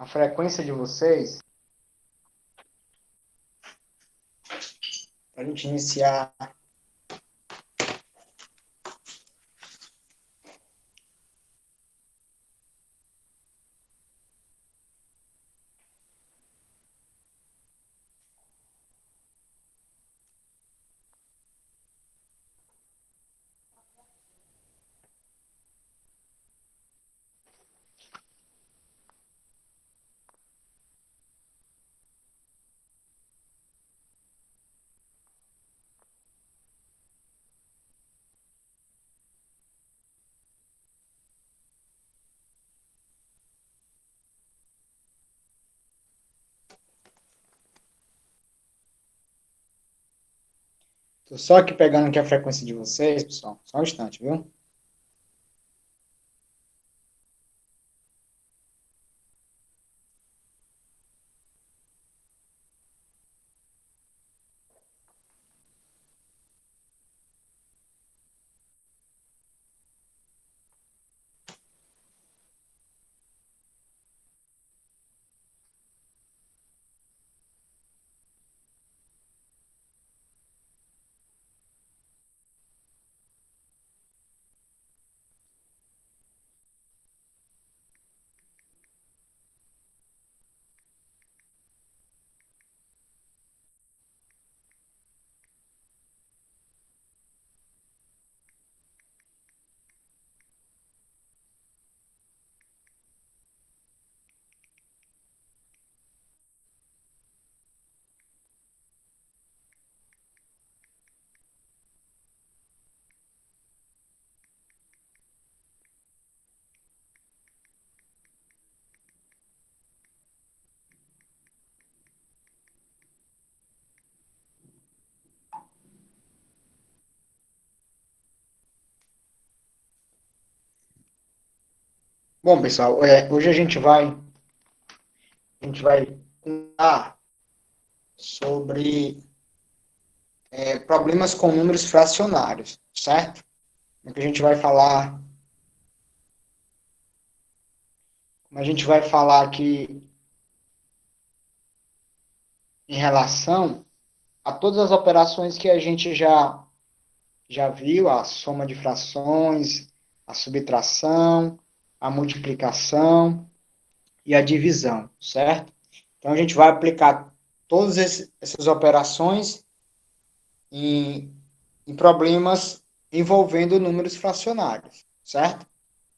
a frequência de vocês, para a gente iniciar. Estou só aqui pegando aqui a frequência de vocês, pessoal. Só um instante, viu? Bom, pessoal, hoje a gente vai contar sobre problemas com números fracionários, certo? A gente vai falar, a gente vai falar aqui em relação a todas as operações que a gente já viu, a soma de frações, a subtração, a multiplicação e a divisão, certo? Então, a gente vai aplicar todas essas operações em problemas envolvendo números fracionários, certo?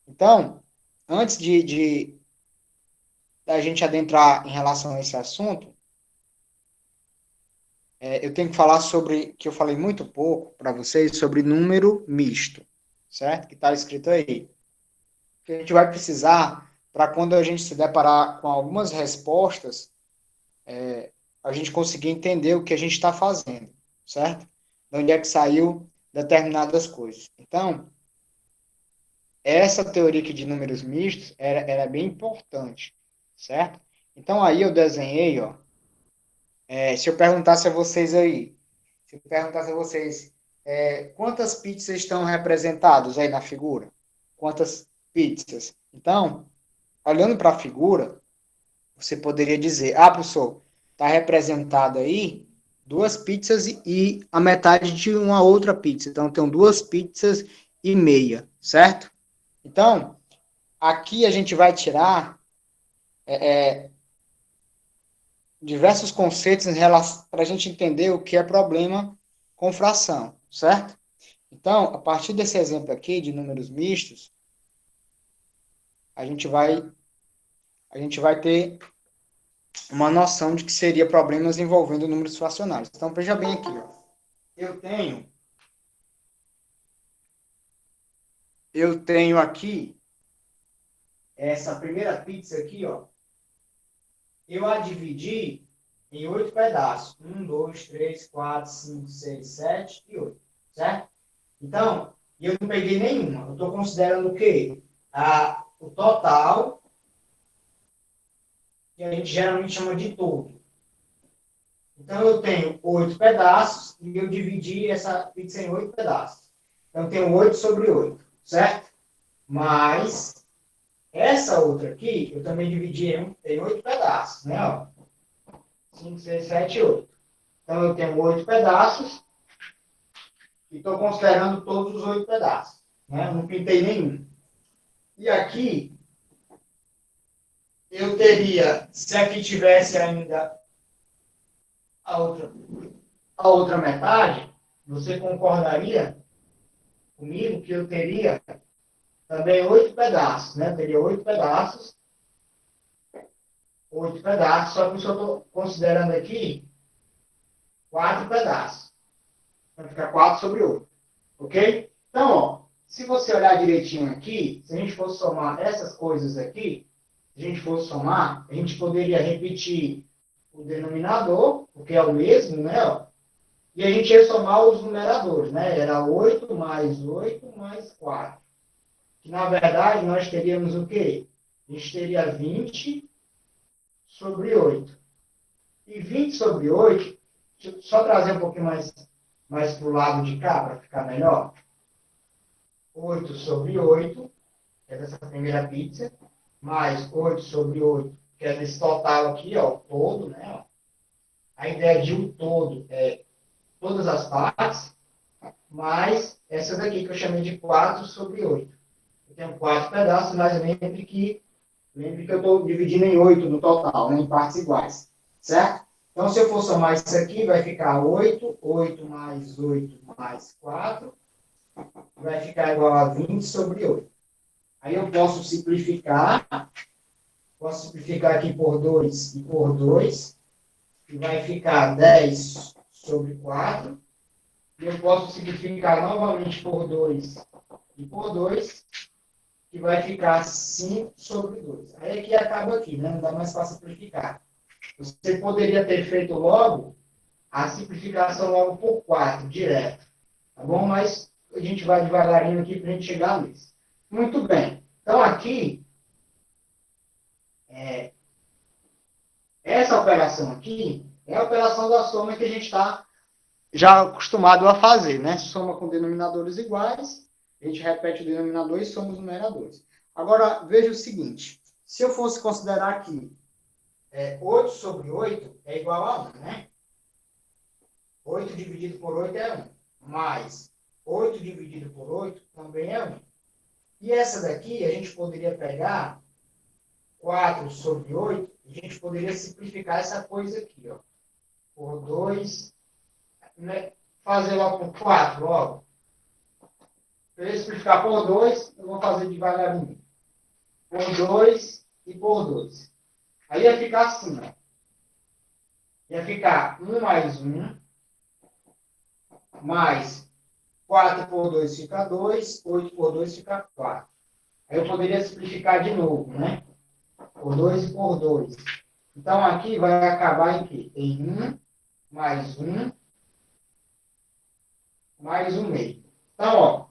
Então, antes de a gente adentrar em relação a esse assunto, eu tenho que falar sobre, que eu falei muito pouco para vocês, sobre número misto, certo? Que está escrito aí. Que a gente vai precisar para quando a gente se deparar com algumas respostas, a gente conseguir entender o que a gente está fazendo, certo? De onde é que saiu determinadas coisas. Então, essa teoria aqui de números mistos, ela é bem importante, certo? Então, aí eu desenhei, ó, se eu perguntasse a vocês aí, se eu perguntasse a vocês, quantas pizzas estão representadas aí na figura? Quantas pizzas? Então, olhando para a figura, você poderia dizer, professor, está representado aí duas pizzas e a metade de uma outra pizza. Então, tem duas pizzas e meia, certo? Então, aqui a gente vai tirar diversos conceitos para a gente entender o que é problema com fração, certo? Então, a partir desse exemplo aqui de números mistos, a gente vai, a gente vai ter uma noção de que seria problemas envolvendo números fracionários. Então, veja bem aqui, ó. Eu tenho aqui essa primeira pizza aqui, ó. Eu a dividi em 8 pedaços. 1, 2, 3, 4, 5, 6, 7 e 8. Certo? Então, eu não peguei nenhuma. Eu estou considerando o quê? O total, que a gente geralmente chama de todo. Então, eu tenho 8 pedaços e eu dividi essa pizza em 8 pedaços. Então, eu tenho 8 sobre 8, certo? Mais essa outra aqui, eu também dividi em 8 pedaços, né? Ó. 5, 6, 7, 8. Então, eu tenho 8 pedaços e estou considerando todos os 8 pedaços. Né? Não pintei nenhum. E aqui, eu teria, se aqui tivesse ainda a outra metade, você concordaria comigo que eu teria também 8 pedaços, né? Eu teria 8 pedaços, só que eu só estou considerando aqui 4 pedaços. Vai ficar 4 sobre 8. Ok? Então, ó, se você olhar direitinho aqui, se a gente fosse somar essas coisas aqui, se a gente fosse somar, a gente poderia repetir o denominador, porque é o mesmo, né? Ó, e a gente ia somar os numeradores, né? Era 8 mais 4. Que, na verdade, nós teríamos o quê? A gente teria 20 sobre 8. E 20 sobre 8, deixa eu só trazer um pouquinho mais para o lado de cá, para ficar melhor. 8 sobre 8, que é dessa primeira pizza, mais 8 sobre 8, que é desse total aqui, ó, o todo, né? Ó. A ideia de um todo é todas as partes, mais essa daqui que eu chamei de 4 sobre 8. Eu tenho 4 pedaços, mas lembre que eu estou dividindo em 8 no total, né, em partes iguais, certo? Então, se eu for somar isso aqui, vai ficar 8, 8 mais 4, vai ficar igual a 20 sobre 8. Aí eu posso simplificar aqui por 2 e por 2, que vai ficar 10 sobre 4. E eu posso simplificar novamente por 2 e por 2, que vai ficar 5 sobre 2. Aí aqui acaba aqui, né? Não dá mais para simplificar. Você poderia ter feito logo a simplificação logo por 4, direto. Tá bom? Mas a gente vai devagarinho aqui para a gente chegar nisso. Muito bem. Então, aqui, essa operação aqui é a operação da soma que a gente está já acostumado a fazer, né? Soma com denominadores iguais, a gente repete o denominador e soma os numeradores. Agora, veja o seguinte, se eu fosse considerar aqui 8 sobre 8 é igual a 1, né? 8 dividido por 8 é 1, mais 8 dividido por 8 também é 1. E essa daqui, a gente poderia pegar 4 sobre 8, a gente poderia simplificar essa coisa aqui, ó, por 2, né? Fazer logo por 4, logo. Para eu simplificar por 2, eu vou fazer devagarinho. Por 2 e por 2. Aí ia ficar assim, ó. Ia ficar 1 mais 1, mais 4 por 2 fica 2, 8 por 2 fica 4. Aí eu poderia simplificar de novo, né? Por 2 e por 2. Então, aqui vai acabar em quê? Em 1 mais 1 mais 1 meio. Então, ó,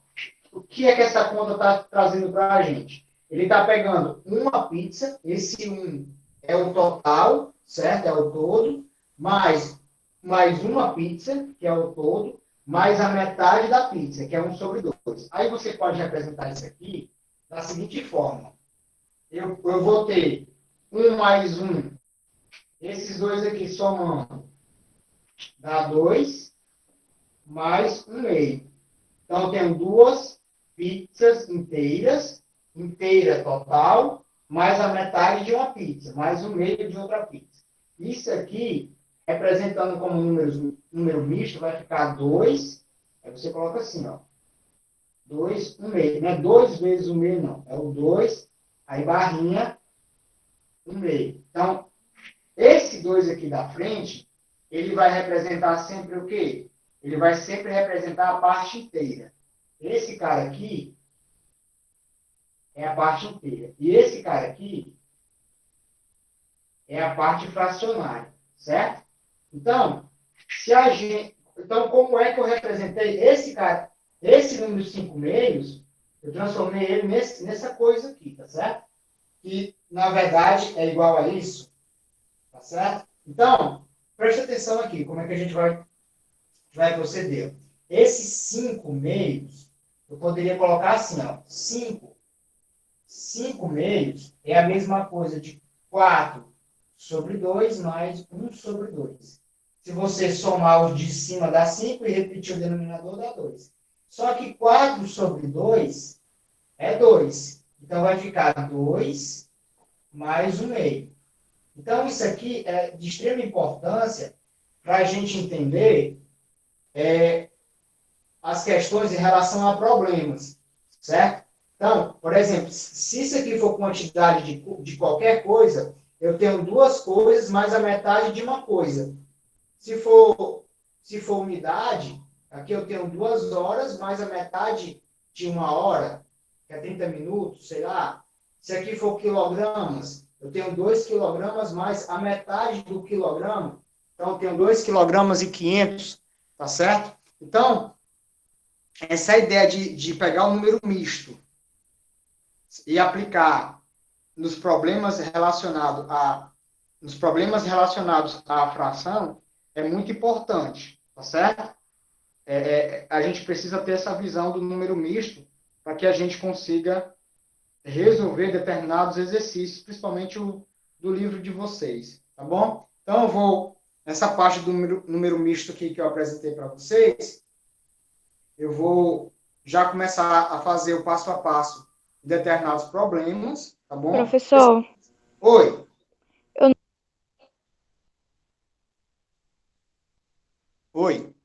o que é que essa conta está trazendo para a gente? Ele está pegando uma pizza, esse 1 é o total, certo? É o todo, mais uma pizza, que é o todo, mais a metade da pizza, que é 1 sobre 2. Aí você pode representar isso aqui da seguinte forma. Eu vou ter 1 mais 1, esses dois aqui somando, dá 2, mais 1 meio. Então, eu tenho 2 pizzas inteiras, inteira total, mais a metade de uma pizza, mais 1 meio de outra pizza. Isso aqui, representando como número misto, vai ficar 2, aí você coloca assim, ó, 2, 1 meio, não é 2 vezes 1 meio, não, é o 2, aí barrinha, 1 meio. Então, esse 2 aqui da frente, ele vai representar sempre o quê? Ele vai sempre representar a parte inteira. Esse cara aqui é a parte inteira. E esse cara aqui é a parte fracionária, certo? Então, como é que eu representei esse cara, esse número 5 meios, eu transformei ele nessa coisa aqui, tá certo? Que, na verdade, é igual a isso, tá certo? Então, preste atenção aqui, como é que a gente vai proceder. Esses 5 meios, eu poderia colocar assim, ó, 5 5 meios é a mesma coisa de 4 sobre 2 mais 1 sobre 2. Se você somar os de cima dá 5 e repetir o denominador, dá 2. Só que 4 sobre 2 é 2. Então, vai ficar 2 mais 1 meio. Então, isso aqui é de extrema importância para a gente entender as questões em relação a problemas, certo? Então, por exemplo, se isso aqui for quantidade de qualquer coisa, eu tenho duas coisas mais a metade de uma coisa. Se for unidade, aqui eu tenho 2 horas mais a metade de 1 hora, que é 30 minutos, sei lá. Se aqui for quilogramas, eu tenho 2 quilogramas mais a metade do quilograma. Então, eu tenho 2 quilogramas e 500, tá certo? Então, essa ideia de pegar um número misto e aplicar nos problemas relacionados à fração é muito importante, tá certo? A gente precisa ter essa visão do número misto para que a gente consiga resolver determinados exercícios, principalmente o do livro de vocês, tá bom? Então, eu vou, nessa parte do número misto aqui que eu apresentei para vocês, eu vou já começar a fazer o passo a passo de determinados problemas, tá bom? Professor, Oi. eu Oi.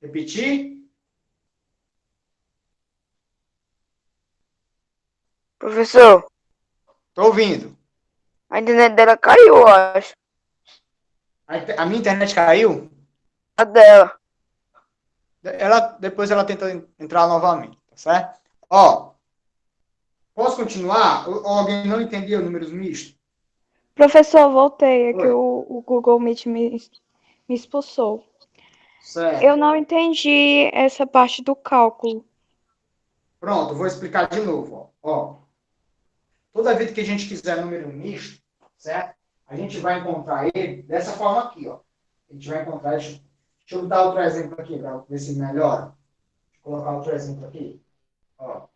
Repetir? Professor, Tô ouvindo. a internet dela caiu, eu acho. A minha internet caiu? A dela. Depois ela tenta entrar novamente, tá certo? Ó, posso continuar? Ou alguém não entendeu números mistos? Professor, voltei. É que Oi. o Google Meet me expulsou. Eu Certo. não entendi essa parte do cálculo. Pronto, vou explicar de novo. Ó, toda vez que a gente quiser número misto, certo? A gente vai encontrar ele dessa forma aqui, ó. A gente vai encontrar. Deixa eu dar outro exemplo aqui para ver se melhora. Vou colocar outro exemplo aqui. Ó.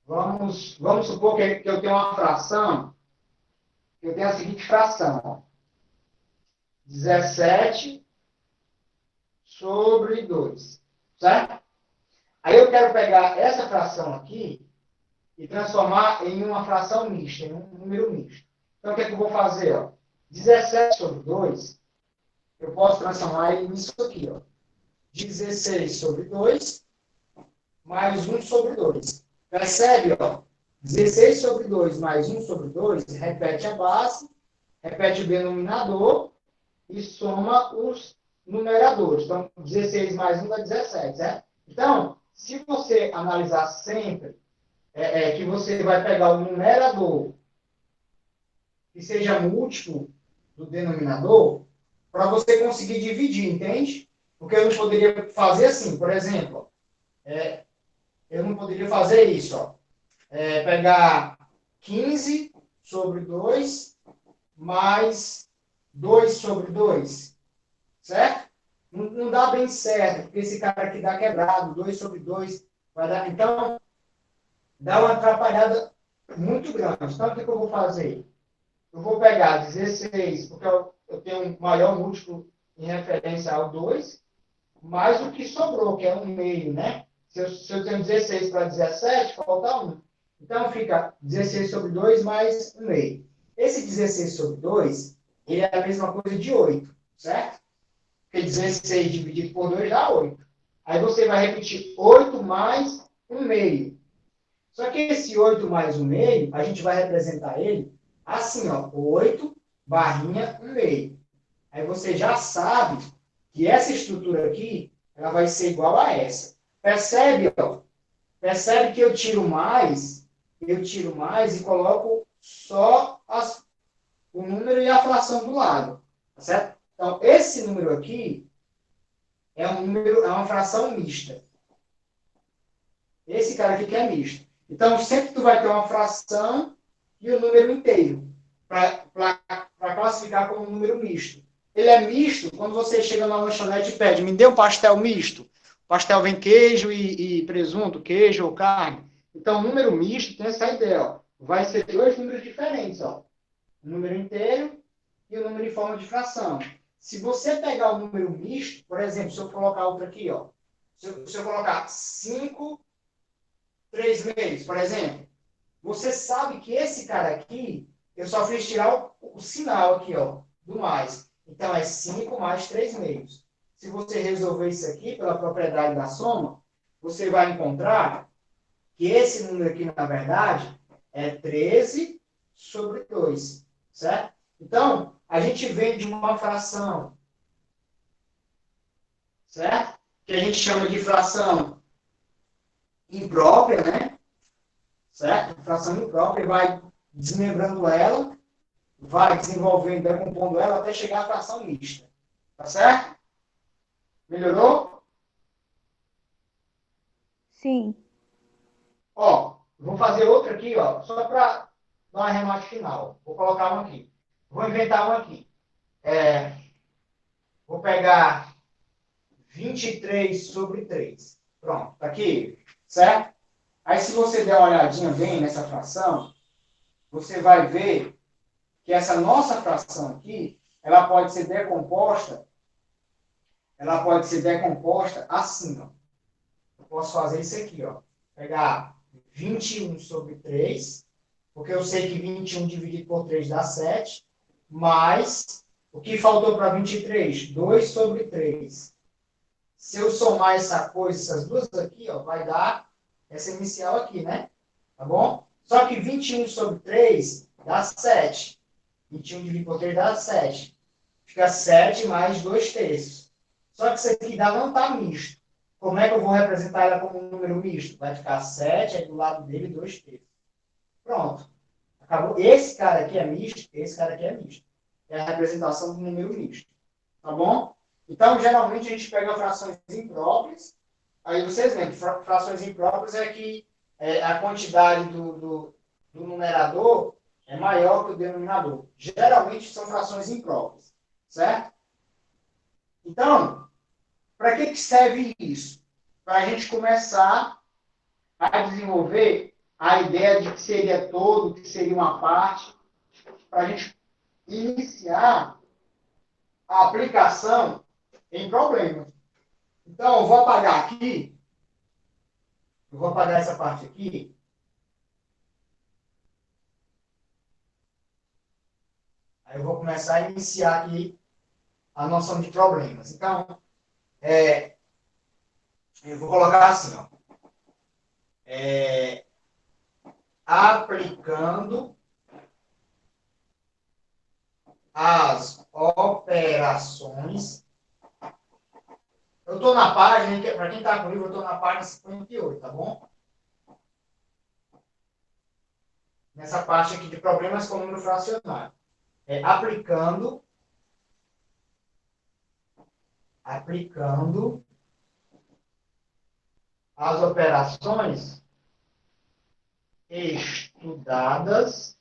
Vamos supor que eu tenho uma fração, que eu tenho a seguinte fração, ó. 17 sobre 2, certo? Aí eu quero pegar essa fração aqui e transformar em uma fração mista, em um número misto. Então, o que é que eu vou fazer? Ó? 17 sobre 2, eu posso transformar nisso aqui. Ó. 16 sobre 2, mais 1 sobre 2. Percebe? Ó? 16 sobre 2 mais 1 sobre 2, repete a base, repete o denominador e soma os numeradores. Então, 16 mais 1 dá 17, certo? Então, se você analisar sempre que você vai pegar o numerador que seja múltiplo do denominador para você conseguir dividir, entende? Porque eu não poderia fazer assim, por exemplo, eu não poderia fazer isso, ó, pegar 15 sobre 2 mais 2 sobre 2, certo? Não dá bem certo, porque esse cara aqui dá quebrado, 2 sobre 2 vai dar. Então, dá uma atrapalhada muito grande. Então, o que eu vou fazer? Eu vou pegar 16, porque eu tenho um maior múltiplo em referência ao 2, mais o que sobrou, que é 1 meio, né? Se eu tenho 16 para 17, falta 1. Então, fica 16 sobre 2 mais 1 meio. Esse 16 sobre 2, ele é a mesma coisa de 8, certo? Porque 16 dividido por 2 dá 8. Aí você vai repetir 8 mais 1 meio. Só que esse 8 mais 1 meio, a gente vai representar ele assim, ó, 8 barrinha 1 meio. Aí você já sabe que essa estrutura aqui, ela vai ser igual a essa. Percebe, ó? Percebe que eu tiro mais e coloco só o número e a fração do lado, tá certo? Então, esse número aqui é uma fração mista. Esse cara aqui que é misto. Então, sempre tu vai ter uma fração e o número inteiro para classificar como um número misto. Ele é misto quando você chega na lanchonete e pede, me dê um pastel misto. O pastel vem queijo e presunto, queijo ou carne. Então, número misto tem essa ideia, ó. Vai ser dois números diferentes, ó. O número inteiro e o número em forma de fração. Se você pegar o número misto, por exemplo, se eu colocar outro aqui, ó. Se eu colocar 5, 3 meios, por exemplo, você sabe que esse cara aqui, eu só fiz tirar o sinal aqui, ó, do mais. Então, é 5 mais 3 meios. Se você resolver isso aqui pela propriedade da soma, você vai encontrar que esse número aqui, na verdade, é 13 sobre 2, certo? Então, a gente vem de uma fração, certo? Que a gente chama de fração imprópria, né? Certo? Fração imprópria, vai desmembrando ela, vai desenvolvendo, decompondo ela até chegar à fração mista. Tá certo? Melhorou? Sim. Ó, vou fazer outra aqui, ó, só para dar um arremate final. Vou colocar uma aqui. Vou inventar uma aqui. Vou pegar 23 sobre 3. Pronto, tá aqui, certo? Aí, se você der uma olhadinha bem nessa fração, você vai ver que essa nossa fração aqui, ela pode ser decomposta assim, ó. Eu posso fazer isso aqui, ó. Pegar 21 sobre 3, porque eu sei que 21 dividido por 3 dá 7, mais o que faltou para 23? 2 sobre 3. Se eu somar essa coisa, essas duas aqui, ó, vai dar essa inicial aqui, né? Tá bom? Só que 21 sobre 3 dá 7. 21 dividido por 3 dá 7. Fica 7 mais 2 terços. Só que isso aqui não está misto. Como é que eu vou representar ela como um número misto? Vai ficar 7, aí do lado dele 2 terços. Pronto. Acabou. Esse cara aqui é misto, esse cara aqui é misto. É a representação do número misto. Tá bom? Então, geralmente, a gente pega frações impróprias. Aí vocês veem que frações impróprias é que a quantidade do numerador é maior que o denominador. Geralmente, são frações impróprias. Certo? Então, para que serve isso? Para a gente começar a desenvolver a ideia de que seria todo, que seria uma parte, para a gente iniciar a aplicação em problemas. Então, eu vou apagar aqui, eu vou apagar essa parte aqui. Aí eu vou começar a iniciar aqui a noção de problemas. Então, eu vou colocar assim, ó. Aplicando as operações. Eu estou na página, para quem está com o livro, eu estou na página 58, tá bom? Nessa parte aqui de problemas com número fracionário. Aplicando as operações estudadas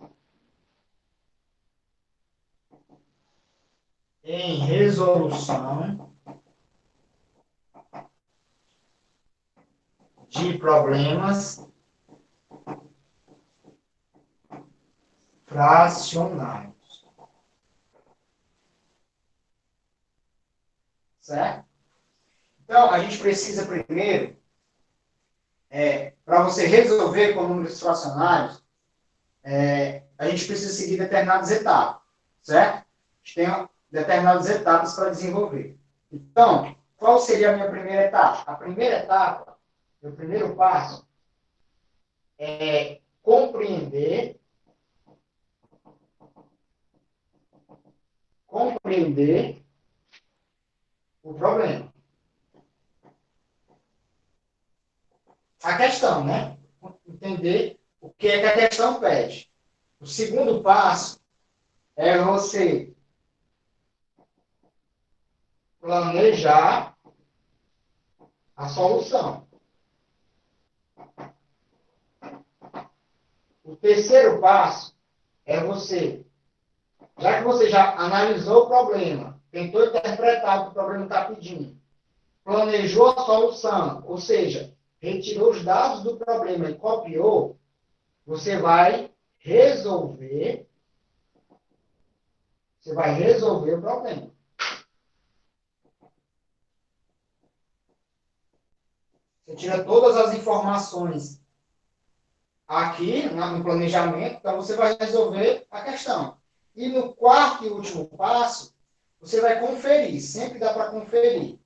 em resolução de problemas fracionários. Certo? Então, a gente precisa primeiro, para você resolver com números fracionários, a gente precisa seguir determinadas etapas. Certo? A gente tem determinadas etapas para desenvolver. Então, qual seria a minha primeira etapa? A primeira etapa, o primeiro passo, é compreender o problema. A questão, né? Entender o que é que a questão pede. O segundo passo é você planejar a solução. O terceiro passo é você, já que você já analisou o problema, tentou interpretar o que o problema está pedindo, planejou a solução, ou seja, retirou os dados do problema e copiou, você vai resolver, o problema. Você tira todas as informações aqui no planejamento, então você vai resolver a questão. E no quarto e último passo, você vai conferir, sempre dá para conferir.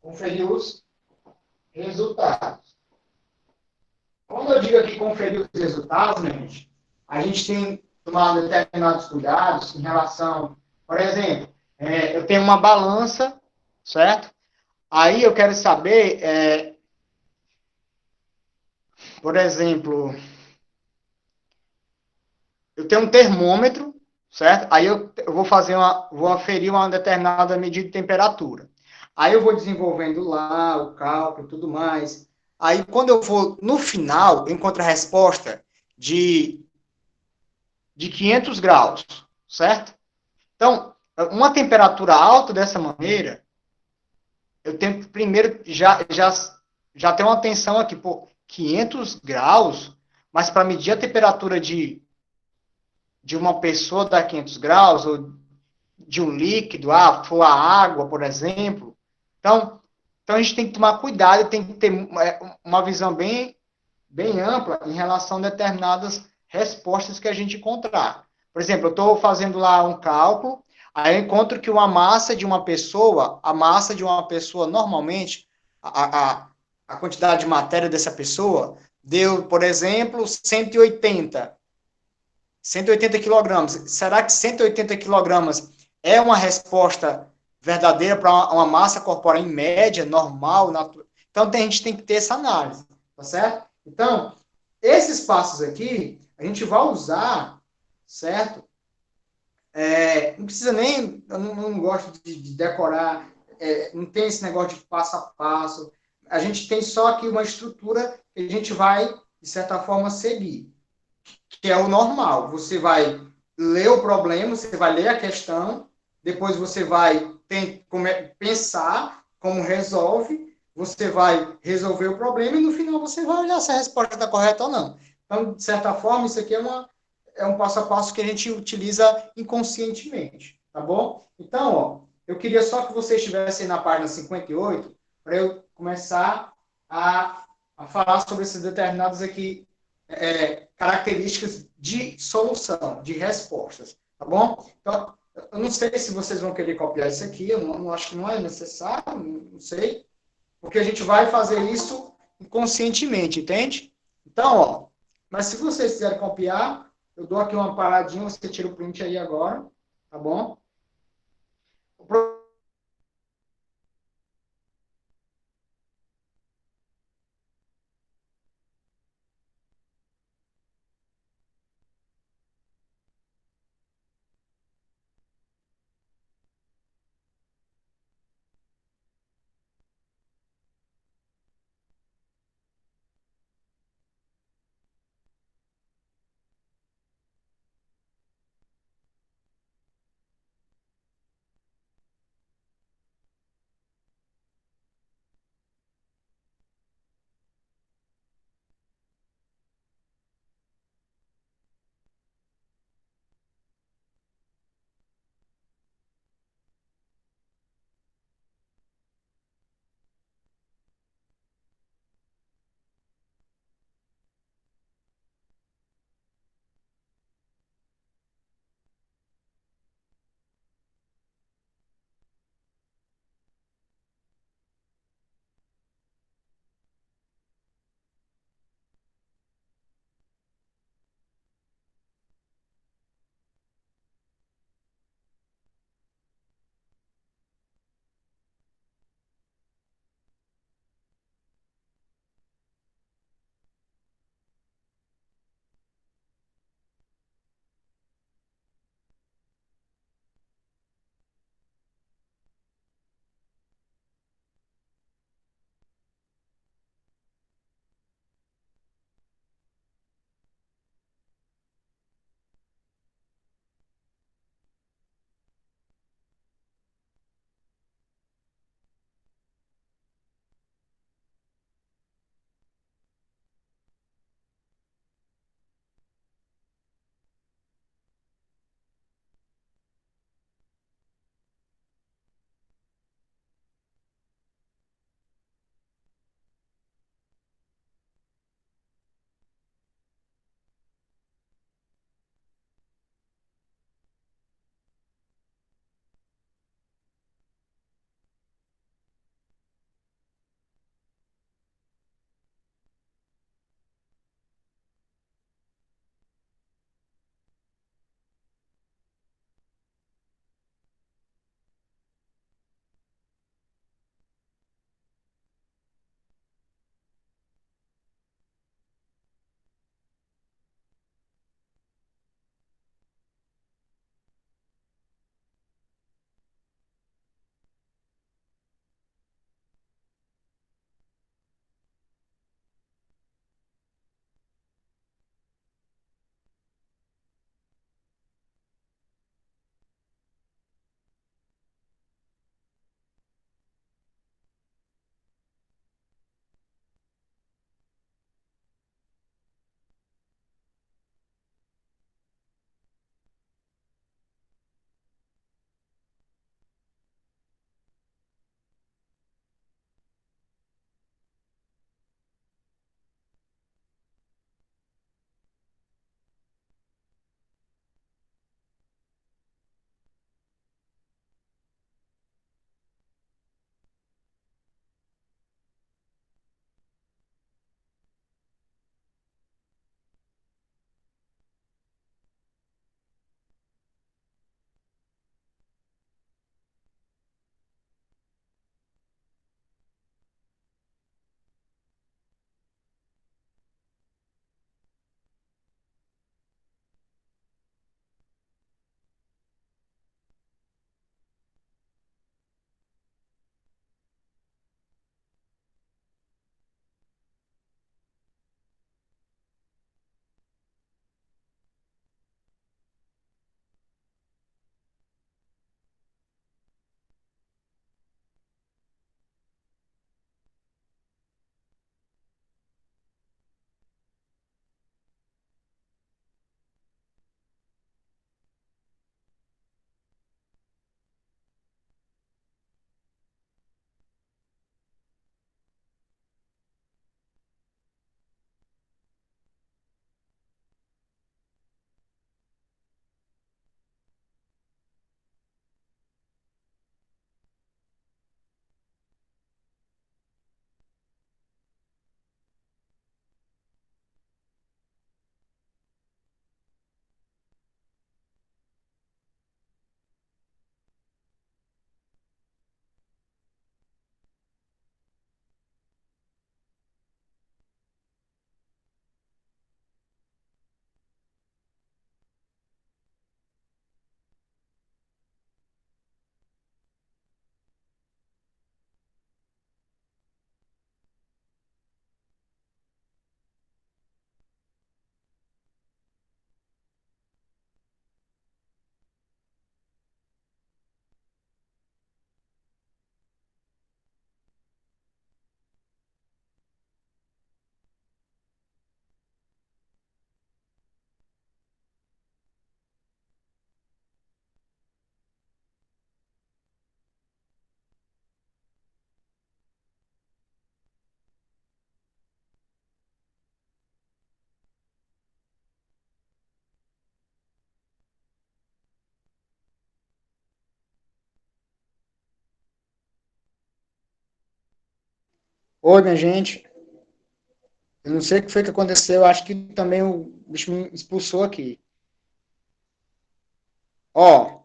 Conferir os resultados. Quando eu digo aqui conferir os resultados, gente, a gente tem tomado determinados cuidados em relação, por exemplo, eu tenho uma balança, certo? Aí eu quero saber, por exemplo, eu tenho um termômetro, certo? Aí eu vou aferir uma determinada medida de temperatura. Aí eu vou desenvolvendo lá o cálculo e tudo mais. Aí quando eu for no final, eu encontro a resposta de, de 500 graus, certo? Então, uma temperatura alta dessa maneira, eu tenho que primeiro já ter uma atenção aqui, pô, 500 graus, mas para medir a temperatura de uma pessoa dá 500 graus, ou de um líquido, for a água, por exemplo. Então a gente tem que tomar cuidado e tem que ter uma visão bem ampla em relação a determinadas respostas que a gente encontrar. Por exemplo, eu estou fazendo lá um cálculo, aí eu encontro que a massa de uma pessoa normalmente, a quantidade de matéria dessa pessoa deu, por exemplo, 180 quilogramas. Será que 180 quilogramas é uma resposta verdadeira para uma massa corporal em média, normal, natural? Então, a gente tem que ter essa análise, tá certo? Então, esses passos aqui, a gente vai usar, certo? Não precisa nem, eu não gosto de decorar, não tem esse negócio de passo a passo. A gente tem só aqui uma estrutura que a gente vai, de certa forma, seguir, que é o normal. Você vai ler o problema, você vai ler a questão, depois você vai pensar como resolve, você vai resolver o problema e no final você vai olhar se a resposta está correta ou não. Então, de certa forma, isso aqui é um passo a passo que a gente utiliza inconscientemente, tá bom? Então, ó, eu queria só que vocês estivessem na página 58 para eu começar a falar sobre esses determinados aqui características de solução, de respostas, tá bom? Então, eu não sei se vocês vão querer copiar isso aqui, eu não acho que não é necessário, não sei, porque a gente vai fazer isso inconscientemente, entende? Então, ó, mas se vocês quiserem copiar, eu dou aqui uma paradinha, você tira o print aí agora, tá bom? Oi, minha gente. Eu não sei o que foi que aconteceu. Eu acho que também o bicho me expulsou aqui. Ó,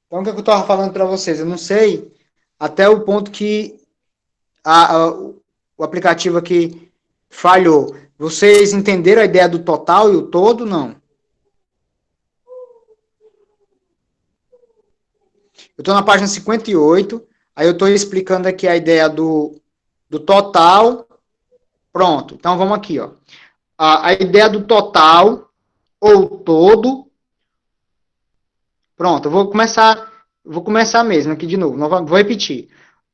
então o que eu estava falando para vocês? Eu não sei até o ponto que o aplicativo aqui falhou. Vocês entenderam a ideia do total e o todo? Não. Eu estou na página 58. Aí eu estou explicando aqui a ideia do total. Pronto. Então vamos aqui, ó. A ideia do total ou todo. Pronto, eu vou começar mesmo aqui de novo, vou repetir.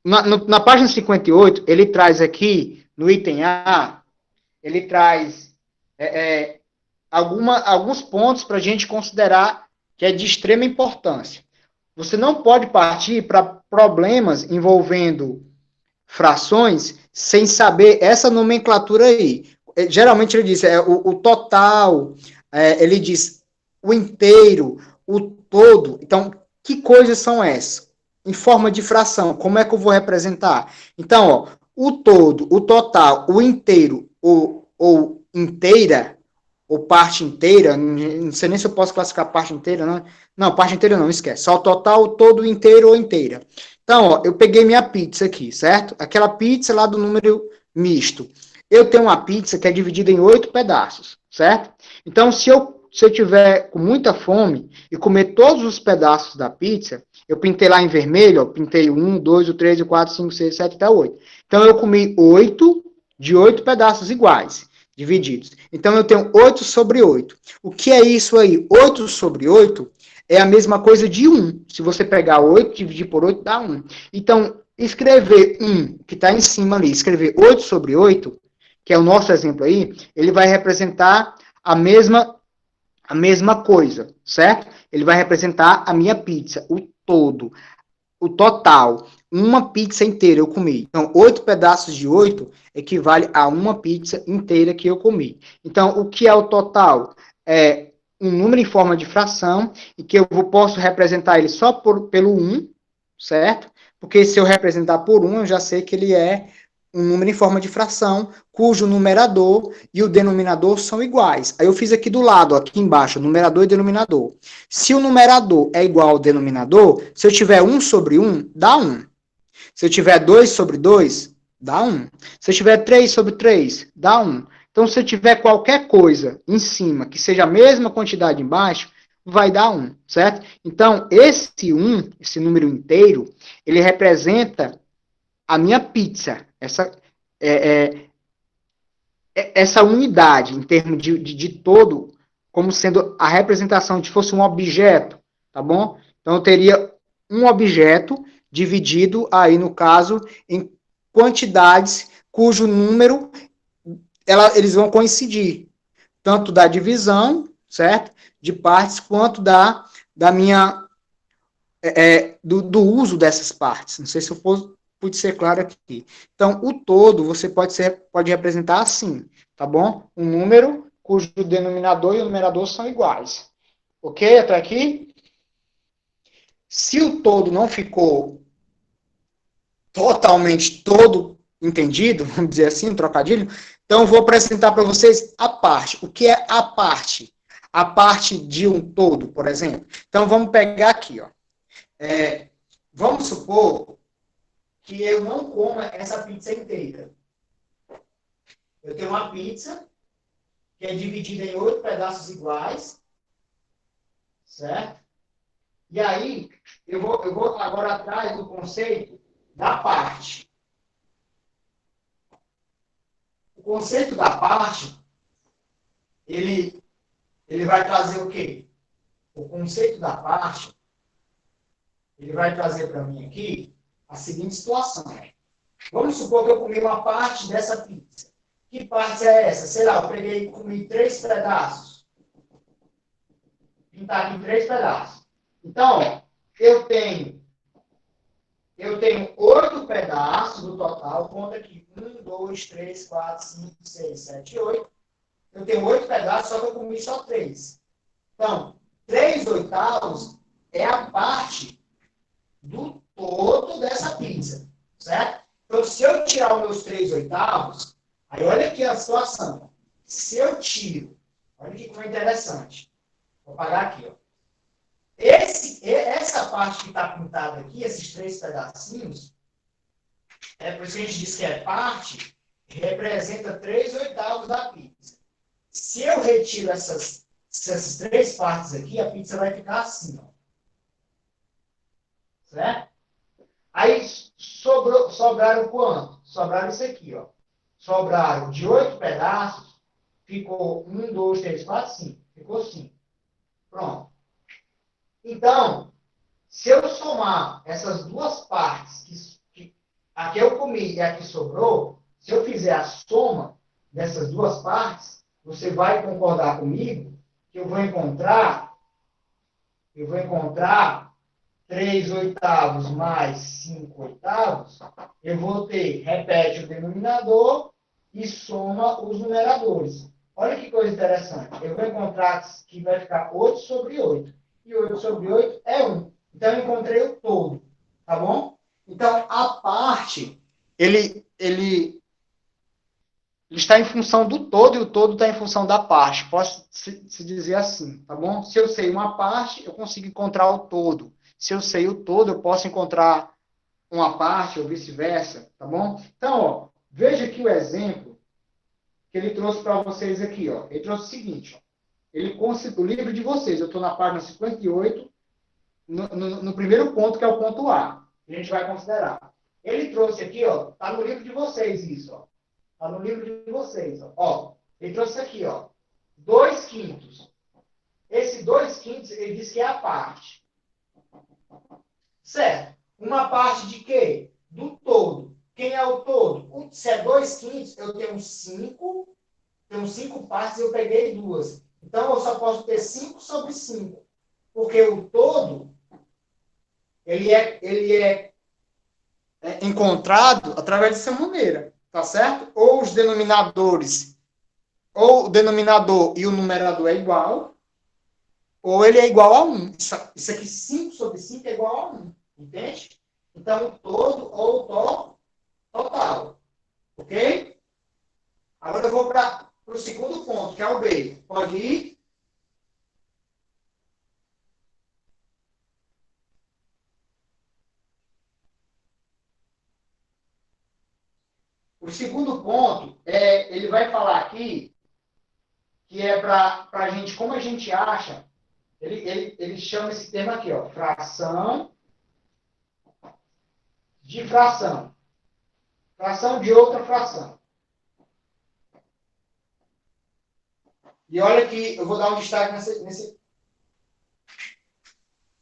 Na página 58, ele traz aqui, no item A, ele traz alguns pontos para a gente considerar que é de extrema importância. Você não pode partir para problemas envolvendo frações sem saber essa nomenclatura aí. Geralmente ele diz o total, ele diz o inteiro, o todo. Então, que coisas são essas? Em forma de fração, como é que eu vou representar? Então, ó, o todo, o total, o inteiro ou inteira, ou parte inteira, não sei nem se eu posso classificar parte inteira, não. Não, parte inteira não, esquece. Só o total, o todo, inteiro ou inteira. Então, ó, eu peguei minha pizza aqui, certo? Aquela pizza lá do número misto. Eu tenho uma pizza que é dividida em 8 pedaços, certo? Então, se eu tiver com muita fome e comer todos os pedaços da pizza, eu pintei lá em vermelho, ó, pintei o 1, 2, o 3, o 4, 5, 6, 7 até 8. Então, eu comi 8 de 8 pedaços iguais, divididos. Então, eu tenho 8 sobre 8. O que é isso aí? 8 sobre 8 é a mesma coisa de 1. Se você pegar 8 e dividir por 8, dá 1. Então, escrever 1, que está em cima ali, escrever 8 sobre 8, que é o nosso exemplo aí, ele vai representar a mesma coisa, certo? Ele vai representar a minha pizza, o todo, o total. Uma pizza inteira eu comi. Então, 8 pedaços de 8 equivale a uma pizza inteira que eu comi. Então, o que é o total? É um número em forma de fração e que eu posso representar ele só pelo 1, certo? Porque se eu representar por 1, eu já sei que ele é um número em forma de fração, cujo numerador e o denominador são iguais. Aí eu fiz aqui do lado, aqui embaixo, numerador e denominador. Se o numerador é igual ao denominador, se eu tiver 1 sobre 1, dá 1. Se eu tiver 2 sobre 2, dá 1. Se eu tiver 3 sobre 3, dá 1. Então, se eu tiver qualquer coisa em cima que seja a mesma quantidade embaixo, vai dar 1, certo? Então, esse 1, esse número inteiro, ele representa a minha pizza, essa unidade em termos de todo, como sendo a representação de fosse um objeto, tá bom? Então, eu teria um objeto dividido aí, no caso, em quantidades cujo número eles vão coincidir, tanto da divisão, certo? De partes, quanto da minha do uso dessas partes. Não sei se eu pude ser claro aqui. Então, o todo você pode representar assim, tá bom? Um número cujo denominador e o numerador são iguais. Ok? Até aqui? Se o todo não ficou totalmente todo entendido, vamos dizer assim, um trocadilho, então eu vou apresentar para vocês a parte. O que é a parte? A parte de um todo, por exemplo. Então, vamos pegar aqui, ó. Vamos supor que eu não coma essa pizza inteira. Eu tenho uma pizza que é dividida em 8 pedaços iguais, certo? E aí, eu vou agora atrás do conceito da parte. O conceito da parte, ele vai trazer o quê? O conceito da parte, ele vai trazer para mim aqui a seguinte situação. Vamos supor que eu comi uma parte dessa pizza. Que parte é essa? Sei lá, eu peguei e comi 3 pedaços. Pintar aqui em 3 pedaços. Então, ó, eu tenho 8 pedaços do total. Conta aqui. 1, 2, 3, 4, 5, 6, 7, 8. Eu tenho 8 pedaços, só que eu comi só 3. Então, 3 oitavos é a parte do todo dessa pizza. Certo? Então, se eu tirar os meus 3 oitavos, aí olha aqui a situação. Se eu tiro, olha aqui como é interessante. Vou apagar aqui, ó. Essa parte que está pintada aqui, esses 3 pedacinhos, por isso que a gente diz que é parte, representa 3 oitavos da pizza. Se eu retiro essas 3 partes aqui, a pizza vai ficar assim, ó. Certo? Aí sobraram quanto? Sobraram isso aqui, ó. Sobraram de 8 pedaços, ficou 1, 2, 3, 4, 5. Ficou 5. Pronto. Então, se eu somar essas duas partes, aqui eu comi e aqui sobrou, se eu fizer a soma dessas duas partes, você vai concordar comigo que eu vou encontrar 3 oitavos mais 5 oitavos, eu vou ter, repete o denominador e soma os numeradores. Olha que coisa interessante. Eu vou encontrar que vai ficar 8 sobre 8. E 8 sobre 8 é 1. Então, eu encontrei o todo. Tá bom? Então, a parte, ele está em função do todo e o todo está em função da parte. Posso se dizer assim, tá bom? Se eu sei uma parte, eu consigo encontrar o todo. Se eu sei o todo, eu posso encontrar uma parte ou vice-versa, tá bom? Então, ó, veja aqui o exemplo que ele trouxe para vocês aqui, ó. Ele trouxe o seguinte, ó. O livro de vocês, eu estou na página 58, no primeiro ponto, que é o ponto A, que a gente vai considerar. Ele trouxe aqui, ó, tá no livro de vocês isso, ó. Tá no livro de vocês, ó. Ele trouxe aqui, ó, 2 quintos. Esse 2 quintos, ele diz que é a parte. Certo. Uma parte de quê? Do todo. Quem é o todo? Se é 2 quintos, eu tenho 5. Tenho 5 partes e eu peguei 2. Então, eu só posso ter 5 sobre 5. Porque o todo, ele é encontrado através dessa maneira. Tá certo? Ou os denominadores, ou o denominador e o numerador é igual, ou ele é igual a 1. Isso aqui, 5 sobre 5 é igual a 1. Entende? Então, o todo ou o total. Ok? Agora eu vou para o segundo ponto, que é o B. Pode ir? O segundo ponto, ele vai falar aqui, que é para a gente, como a gente acha, ele chama esse termo aqui, ó, fração de fração. Fração de outra fração. E olha que eu vou dar um destaque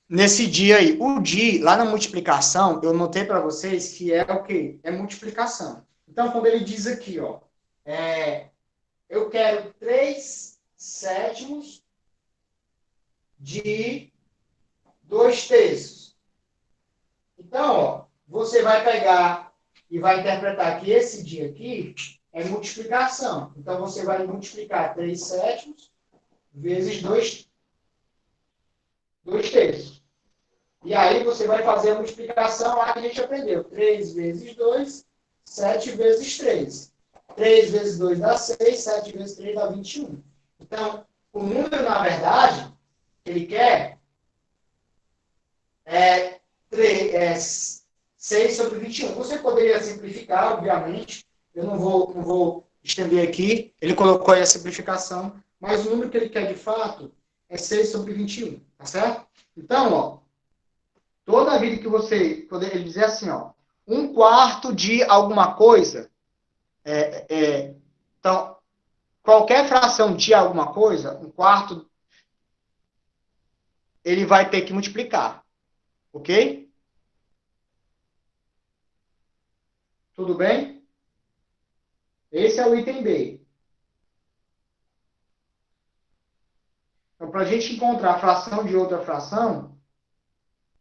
nesse dia aí. O dia, lá na multiplicação, eu notei para vocês que é o quê? É multiplicação. Então, quando ele diz aqui, ó, eu quero 3 sétimos de 2 terços. Então, ó, você vai pegar e vai interpretar que esse dia aqui é multiplicação. Então, você vai multiplicar 3 sétimos vezes 2 terços. E aí você vai fazer a multiplicação lá que a gente aprendeu. 3 vezes 2, 7 vezes 3. 3 vezes 2 dá 6, 7 vezes 3 dá 21. Então, o número, na verdade, que ele quer é 6 sobre 21. Você poderia simplificar, obviamente. Eu não vou estender aqui. Ele colocou aí a simplificação. Mas o número que ele quer, de fato, é 6 sobre 21. Tá certo? Então, ó, toda vida que você... Quando ele dizer assim, ó, 1/4 de alguma coisa... Então, qualquer fração de alguma coisa, 1/4, ele vai ter que multiplicar. Ok? Tudo bem? Esse é o item B. Então, para a gente encontrar a fração de outra fração,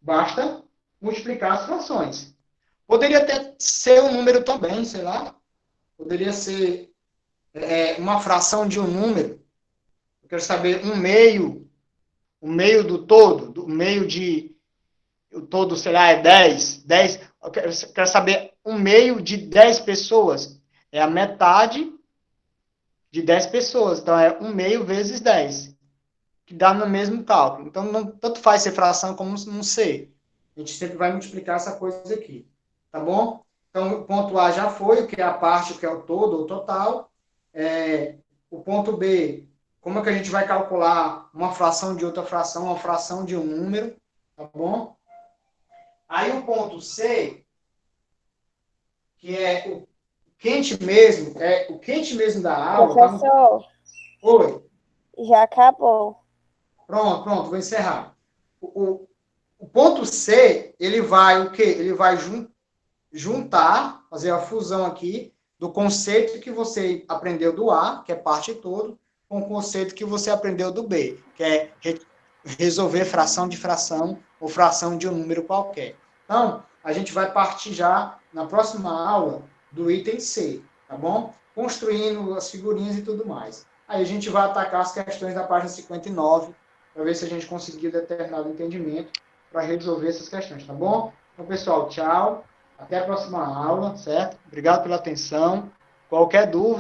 basta multiplicar as frações. Poderia até ser um número também, sei lá. Poderia ser uma fração de um número. Eu quero saber o meio do todo, o meio de... O todo, sei lá, é 10. Eu quero saber um meio de 10 pessoas? É a metade de 10 pessoas. Então, é um meio vezes 10, que dá no mesmo cálculo. Então, não, tanto faz ser fração como não ser. A gente sempre vai multiplicar essa coisa aqui. Tá bom? Então, o ponto A já foi, o que é a parte, o que é o todo, ou total. O ponto B, como é que a gente vai calcular uma fração de outra fração, uma fração de um número, tá bom? Aí o ponto C, que é o quente mesmo da aula, tá no... Professor, Oi, já acabou. pronto, vou encerrar. O ponto C, ele vai o quê? Ele vai juntar, fazer a fusão aqui do conceito que você aprendeu do A, que é parte todo, com o conceito que você aprendeu do B, que é resolver fração de fração ou fração de um número qualquer. Então, a gente vai partir já na próxima aula do item C, tá bom? Construindo as figurinhas e tudo mais. Aí a gente vai atacar as questões da página 59 para ver se a gente conseguiu determinado entendimento para resolver essas questões, tá bom? Então, pessoal, tchau. Até a próxima aula, certo? Obrigado pela atenção. Qualquer dúvida,